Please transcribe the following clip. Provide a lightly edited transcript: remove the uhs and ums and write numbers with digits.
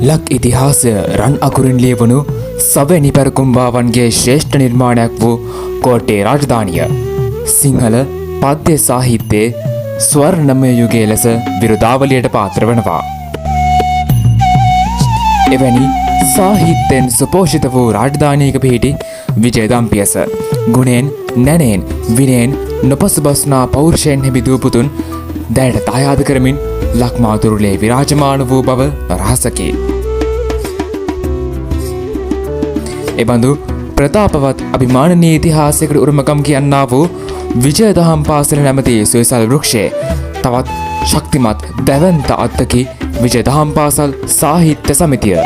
ලක් ඉතිහාසය රන් අකුරින් ලියවුණු සවැනි පැරකුම්බාවන්ගේ ශ්‍රේෂ්ඨ නිර්මාණයක් වූ කෝට්ටේ රාජධානිය සිංහල පද්‍ය සාහිත්‍යයේ ස්වර්ණමය යුගයේ ලෙස විරුදාවලියට පාත්‍ර වනවා. එවැනි සාහිත්‍යයෙන් සුපෝෂිත වූ රාජධානියක පිහිටි විජයදම්පියස ගුණෙන් නැනෙන් විනයෙන් නොපසුබස්නා පෞරුෂයෙන් හිබිදූ පුතුන් දැයට දායාද කරමින් ලක්මාතුරුලේ විරාජමාන වූ බව රහසකි. එබඳු ප්‍රතාපවත් අභිමානනීය ඉතිහාසයකට උරුමකම් කියන්නා වූ විජය දහම් පාසල නැමැති සුවසල් වෘක්ෂයේ තවත් ශක්තිමත් දැවැන්ත අත්තකි විජය දහම් පාසල් සාහිත්‍ය සමිතිය.